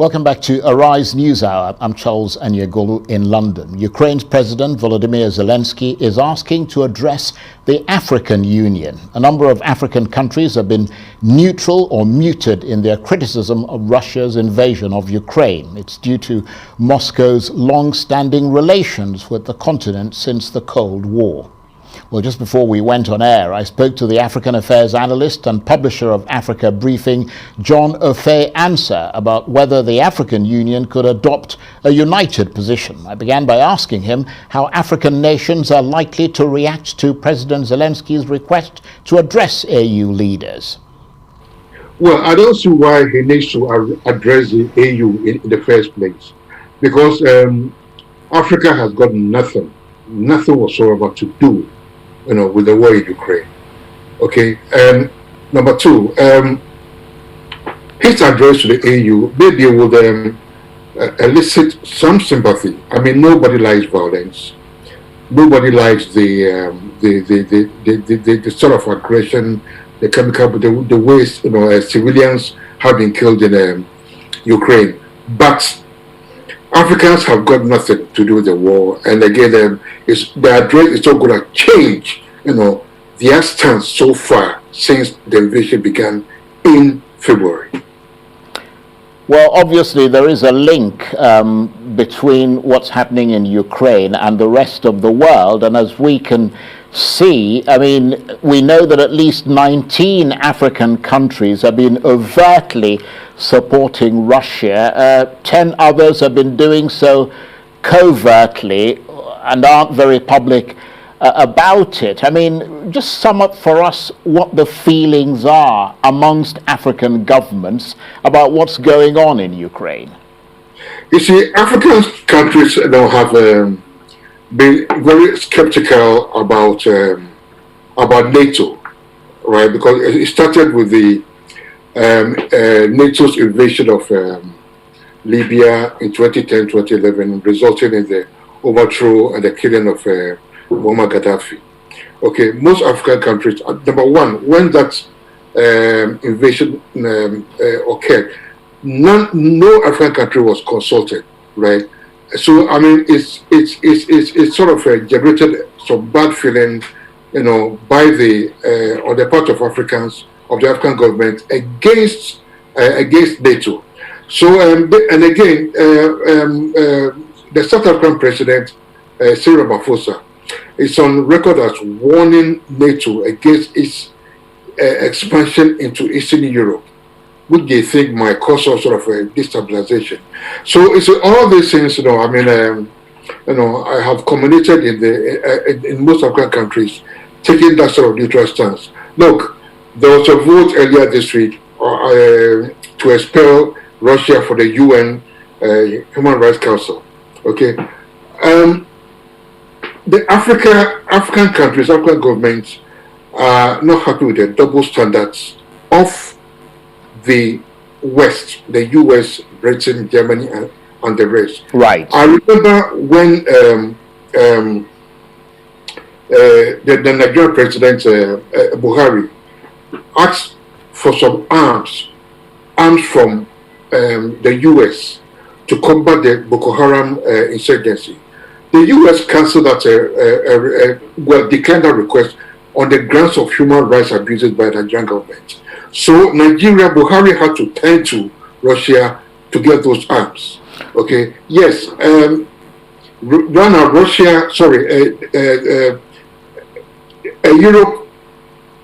Welcome back to Arise News Hour. I'm Charles Anyegolu in London. Ukraine's President Volodymyr Zelenskyy is asking to address the African Union. A number of African countries have been neutral or muted in their criticism of Russia's invasion of Ukraine. It's due to Moscow's long-standing relations with the continent since the Cold War. Well, just before we went on air, I spoke to the African Affairs analyst and publisher of Africa Briefing, John Offei Ansah, about whether the African Union could adopt a united position. I began by asking him how African nations are likely to react to President Zelensky's request to address AU leaders. Well, I don't see why he needs to address the AU in the first place, because Africa has got nothing whatsoever to do with the war in Ukraine. Okay. Number two, his address to the AU maybe would elicit some sympathy. I mean, nobody likes violence. Nobody likes the sort of aggression, the chemical, the ways civilians have been killed in Ukraine. But Africans have got nothing to do with the war, and again, the address is not going to change, their stance so far since the invasion began in February. Well, obviously there is a link between what's happening in Ukraine and the rest of the world, and as we can see, I mean, we know that at least 19 African countries have been overtly supporting Russia. 10 others have been doing so covertly and aren't very public about it. I mean, just sum up for us what the feelings are amongst African governments about what's going on in Ukraine. You see, African countries have been very skeptical about NATO, right? Because it started with the NATO's invasion of Libya in 2010-2011, resulting in the overthrow and the killing of Muammar Gaddafi. Okay, most African countries, number one, when that invasion occurred, no African country was consulted, right? So I mean, it's sort of generated some bad feeling, by on the part of Africans, of the African government against NATO. So and again, the South African president Cyril Ramaphosa is on record as warning NATO against its expansion into Eastern Europe, which they think might cause some sort of a destabilization. So it's all these things, I mean, I have communicated in most African countries taking that sort of neutral stance. Look, there was a vote earlier this week to expel Russia from the UN Human Rights Council. Okay, the African countries, African governments are not happy with the double standards of the West, the US, Britain, Germany, and the rest. Right. I remember when the Nigerian president Buhari asked for some arms from the US to combat the Boko Haram insurgency. The US cancelled that, declined that request on the grounds of human rights abuses by the Nigerian government. So Nigeria, Buhari had to turn to Russia to get those arms. Okay, yes, Europe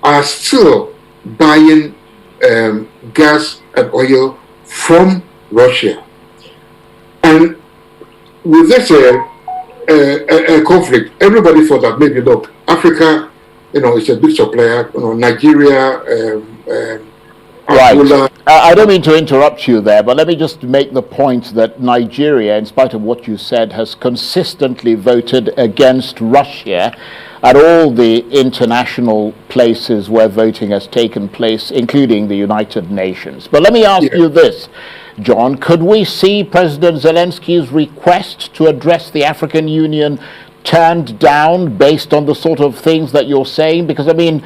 are still buying gas and oil from Russia. And with this conflict, everybody thought that maybe, look, Africa, is a big supplier, Nigeria, right. I don't mean to interrupt you there, but let me just make the point that Nigeria, in spite of what you said, has consistently voted against Russia at all the international places where voting has taken place, including the United Nations. But let me ask you this, John. Could we see President Zelensky's request to address the African Union turned down based on the sort of things that you're saying? Because, I mean,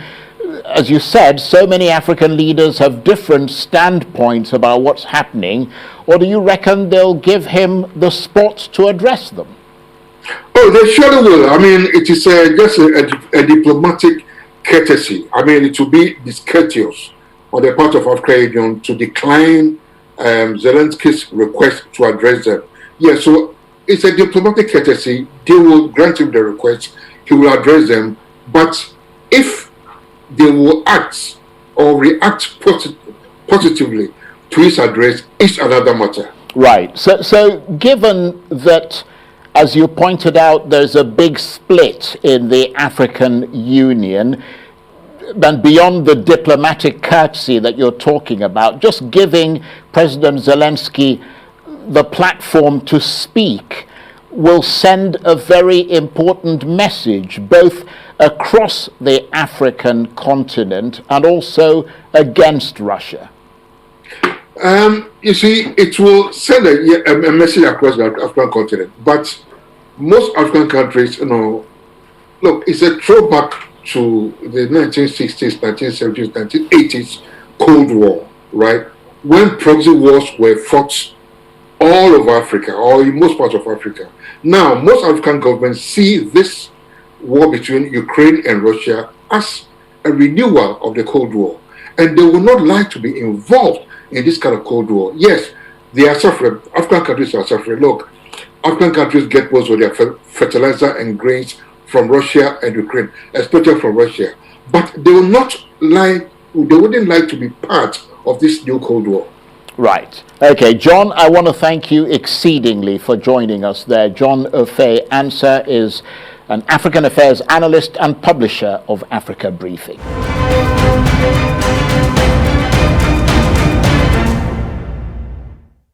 as you said, so many African leaders have different standpoints about what's happening. or do you reckon they'll give him the spot to address them? Oh, they surely will. I mean, it is just a diplomatic courtesy. I mean, it will be discourteous on the part of African Union to decline Zelensky's request to address them. Yeah, so it's a diplomatic courtesy. They will grant him the request. He will address them. But if they will act or react positively to his address, it's another matter. Right. So given that, as you pointed out, there's a big split in the African Union, and beyond the diplomatic courtesy that you're talking about, just giving President Zelensky the platform to speak will send a very important message, both across the African continent and also against Russia. You see, it will send a message across the African continent, but most African countries, look, it's a throwback to the 1960s, 1970s, 1980s Cold War, right? When proxy wars were fought all over Africa, or in most parts of Africa. Now, most African governments see this war between Ukraine and Russia as a renewal of the Cold War, and they will not like to be involved in this kind of Cold War. Yes, they are suffering. African countries are suffering. Look, African countries get most of their fertilizer and grains from Russia and Ukraine, especially from Russia. But they will not like, they wouldn't like to be part of this new Cold War. Right. Okay, John, I want to thank you exceedingly for joining us there. John Offei Ansah is an African affairs analyst and publisher of Africa Briefing.